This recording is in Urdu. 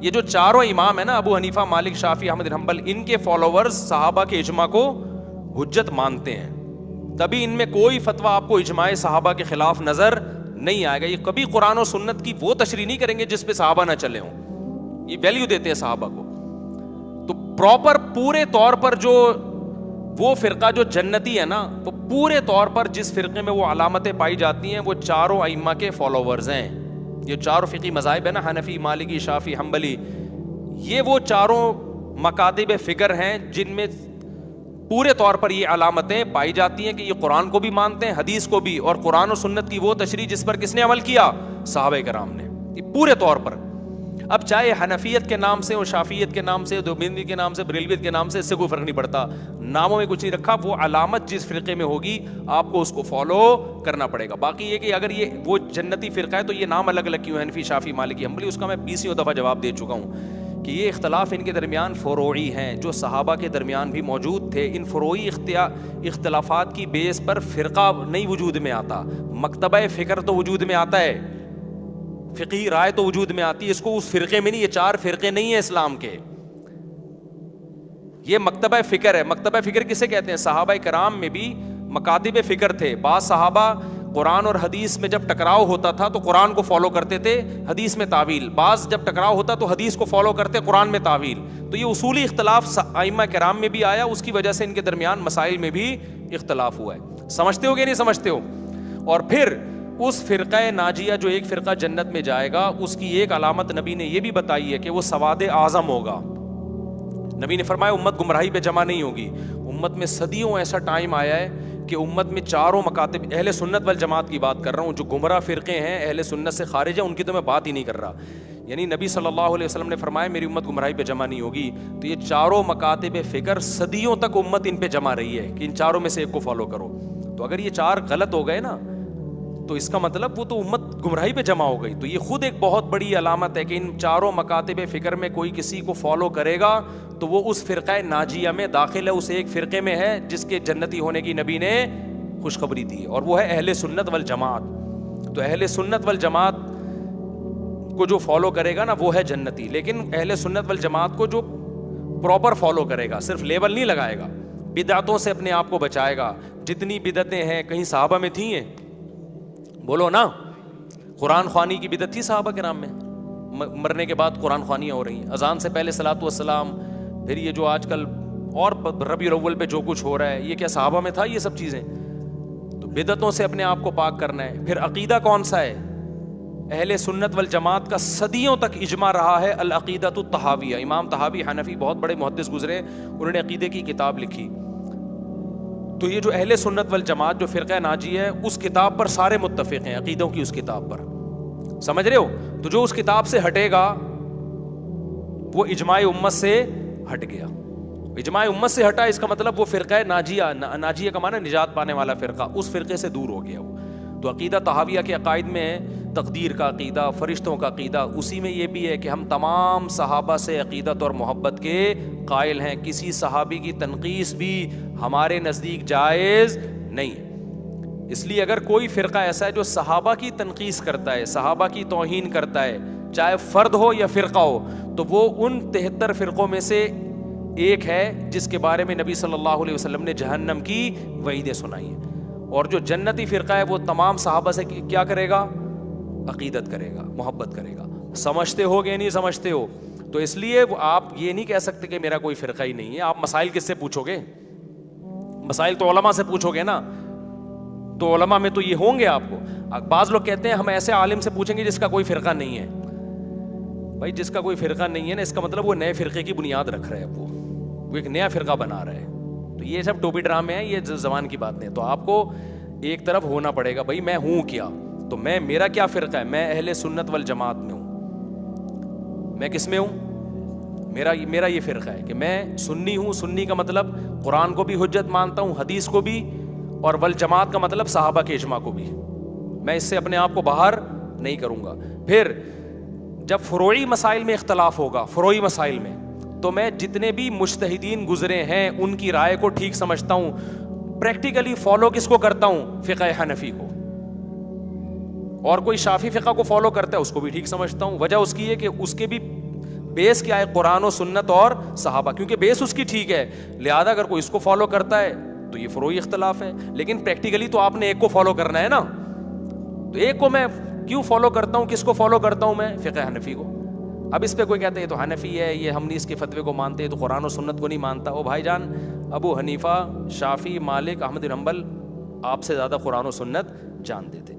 یہ جو چاروں امام ہیں نا، ابو حنیفہ، مالک، شافعی، احمد بن حنبل، ان کے فالوورز صحابہ کے اجماع کو حجت مانتے ہیں. تبھی ان میں کوئی فتویٰ آپ کو اجماع صحابہ کے خلاف نظر نہیں آئے گا. یہ کبھی قرآن و سنت کی وہ تشریح نہیں کریں گے جس پہ صحابہ نہ چلے ہوں. یہ ویلیو دیتے ہیں صحابہ کو. تو پراپر پورے طور پر جو وہ فرقہ جو جنتی ہے نا، وہ پورے طور پر جس فرقے میں وہ علامتیں پائی جاتی ہیں وہ چاروں ائمہ کے فالوورز ہیں. یہ چاروں فقہی مذاہب ہیں نا، حنفی، مالکی، شافعی، حنبلی، یہ وہ چاروں مکاتب فکر ہیں جن میں پورے طور پر یہ علامتیں پائی جاتی ہیں کہ یہ قرآن کو بھی مانتے ہیں، حدیث کو بھی، اور قرآن و سنت کی وہ تشریح جس پر کس نے عمل کیا؟ صحابہ کرام نے. یہ پورے طور پر. اب چاہے حنفیت کے نام سے اور شافعیت کے نام سے، دیوبندی کے نام سے، بریلویت کے نام سے، اس سے کوئی فرق نہیں پڑتا. ناموں میں کچھ نہیں رکھا. وہ علامت جس فرقے میں ہوگی آپ کو اس کو فالو کرنا پڑے گا. باقی یہ کہ اگر یہ وہ جنتی فرقہ ہے تو یہ نام الگ الگ کیوں ہے، حنفی، شافعی، مالکی، حنبلی، اس کا میں 20 دفعہ جواب دے چکا ہوں کہ یہ اختلاف ان کے درمیان فروعی ہیں جو صحابہ کے درمیان بھی موجود تھے. ان فروعی اختلافات کی بیس پر فرقہ نہیں وجود میں آتا، مکتبہ فکر تو وجود میں آتا ہے، فقہی رائے تو وجود میں آتی ہے. اس کو اس فرقے میں نہیں، یہ 4 فرقے نہیں ہیں اسلام کے، یہ مکتبہ فکر ہے. مکتبہ فکر کسے کہتے ہیں؟ صحابہ کرام میں بھی مکاتب فکر تھے. بعض صحابہ قرآن اور حدیث میں جب ٹکراؤ ہوتا تھا تو قرآن کو فالو کرتے تھے، حدیث میں تعویل. بعض جب ٹکراؤ ہوتا تو حدیث کو فالو کرتے، قرآن میں تعویل. تو یہ اصولی اختلاف ائمہ کرام میں بھی آیا، اس کی وجہ سے ان کے درمیان مسائل میں بھی اختلاف ہوا ہے. سمجھتے ہو کہ نہیں سمجھتے ہو؟ اور پھر اس فرقہ ناجیہ جو ایک فرقہ جنت میں جائے گا، اس کی ایک علامت نبی نے یہ بھی بتائی ہے کہ وہ سواد اعظم ہوگا. نبی نے فرمایا امت گمراہی پہ جمع نہیں ہوگی. امت میں صدیوں ایسا ٹائم آیا ہے کہ امت میں چاروں مکاتب، اہل سنت والجماعت کی بات کر رہا ہوں، جو گمراہ فرقے ہیں اہل سنت سے خارج ہیں ان کی تو میں بات ہی نہیں کر رہا. یعنی نبی صلی اللہ علیہ وسلم نے فرمایا میری امت گمراہی پہ جمع نہیں ہوگی. تو یہ چاروں مکاتب فکر صدیوں تک امت ان پہ جمع رہی ہے کہ ان چاروں میں سے ایک کو فالو کرو. تو اگر یہ 4 غلط ہو گئے نا تو اس کا مطلب وہ تو امت گمراہی پہ جمع ہو گئی. تو یہ خود ایک بہت بڑی علامت ہے کہ ان چاروں مکاتب فکر میں کوئی کسی کو فالو کرے گا تو وہ اس فرقہ ناجیہ میں داخل ہے، اس ایک فرقے میں ہے جس کے جنتی ہونے کی نبی نے خوشخبری دی ہے، اور وہ ہے اہل سنت والجماعت. تو اہل سنت والجماعت کو جو فالو کرے گا نا وہ ہے جنتی. لیکن اہل سنت والجماعت کو جو پراپر فالو کرے گا، صرف لیبل نہیں لگائے گا، بدعتوں سے اپنے آپ کو بچائے گا. جتنی بدعتیں ہیں کہیں صحابہ میں تھیں ہیں؟ بولو نا. قرآن خوانی کی بدعت تھی صحابہ کرام میں، مرنے کے بعد قرآن خوانیاں ہو رہی ہیں. اذان سے پہلے صلاۃ والسلام، پھر یہ جو آج کل اور ربیع الاول پہ جو کچھ ہو رہا ہے، یہ کیا صحابہ میں تھا یہ سب چیزیں؟ تو بدعتوں سے اپنے آپ کو پاک کرنا ہے. پھر عقیدہ کون سا ہے؟ اہل سنت والجماعت کا صدیوں تک اجماع رہا ہے العقیدۃ الطحاویہ. امام طحاوی حنفی بہت بڑے محدث گزرے، انہوں نے عقیدے کی کتاب لکھی. تو یہ جو اہل سنت والجماعت جو فرقہ ناجی ہے اس کتاب پر سارے متفق ہیں، عقیدوں کی اس کتاب پر. سمجھ رہے ہو؟ تو جو اس کتاب سے ہٹے گا وہ اجماع امت سے ہٹ گیا. اجماع امت سے ہٹا، اس کا مطلب وہ فرقہ ناجیہ، ناجیہ کا معنی نجات پانے والا فرقہ، اس فرقے سے دور ہو گیا وہ. تو عقیدہ طحاویہ کے عقائد میں تقدیر کا عقیدہ، فرشتوں کا عقیدہ، اسی میں یہ بھی ہے کہ ہم تمام صحابہ سے عقیدت اور محبت کے قائل ہیں. کسی صحابی کی تنقیص بھی ہمارے نزدیک جائز نہیں ہے. اس لیے اگر کوئی فرقہ ایسا ہے جو صحابہ کی تنقیص کرتا ہے، صحابہ کی توہین کرتا ہے، چاہے فرد ہو یا فرقہ ہو، تو وہ ان 73 فرقوں میں سے ایک ہے جس کے بارے میں نبی صلی اللہ علیہ وسلم نے جہنم کی وعیدیں سنائی ہیں. اور جو جنتی فرقہ ہے وہ تمام صحابہ سے کیا کرے گا؟ عقیدت کرے گا، محبت کرے گا. سمجھتے ہو کہ نہیں سمجھتے ہو؟ تو اس لیے آپ یہ نہیں کہہ سکتے کہ میرا کوئی فرقہ ہی نہیں ہے. آپ مسائل کس سے پوچھو گے؟ مسائل تو علماء سے پوچھو گے نا. تو علماء میں تو یہ ہوں گے آپ کو. بعض لوگ کہتے ہیں ہم ایسے عالم سے پوچھیں گے جس کا کوئی فرقہ نہیں ہے. بھائی جس کا کوئی فرقہ نہیں ہے نا، اس کا مطلب وہ نئے فرقے کی بنیاد رکھ رہا ہے، وہ ایک نیا فرقہ بنا رہا ہے. تو یہ سب ٹوپی ڈرامے ہیں، یہ زبان کی بات نہیں. تو آپ کو ایک طرف ہونا پڑے گا، بھائی میں ہوں کیا؟ تو میرا کیا فرقہ ہے؟ میں اہل سنت والجماعت میں ہوں. میں کس میں ہوں؟ میرا یہ فرقہ ہے کہ میں سنی ہوں. سنی کا مطلب قرآن کو بھی حجت مانتا ہوں، حدیث کو بھی، اور والجماعت کا مطلب صحابہ کے اجماع کو بھی. میں اس سے اپنے آپ کو باہر نہیں کروں گا. پھر جب فروعی مسائل میں اختلاف ہوگا، فروعی مسائل میں، تو میں جتنے بھی مجتہدین گزرے ہیں ان کی رائے کو ٹھیک سمجھتا ہوں. پریکٹیکلی فالو کس کو کرتا ہوں؟ فقہ حنفی کو. اور کوئی شافعی فقہ کو فالو کرتا ہے اس کو بھی ٹھیک سمجھتا ہوں. وجہ اس کی ہے کہ اس کے بھی بیس کیا ہے؟ قرآن و سنت اور صحابہ، کیونکہ بیس اس کی ٹھیک ہے، لہذا اگر کوئی اس کو فالو کرتا ہے تو یہ فروعی اختلاف ہے، لیکن پریکٹیکلی تو آپ نے ایک کو فالو کرنا ہے نا. تو ایک کو میں کیوں فالو کرتا ہوں؟ کس کو فالو کرتا ہوں میں؟ فقہ حنفی کو. اب اس پہ کوئی کہتا ہے یہ تو حنفی ہے، یہ ہم نہیں اس کے فتوے کو مانتے، تو قرآن و سنت کو نہیں مانتا. او بھائی جان، ابو حنیفہ، شافعی، مالک، احمد بن حنبل آپ سے زیادہ قرآن و سنت جانتے تھے.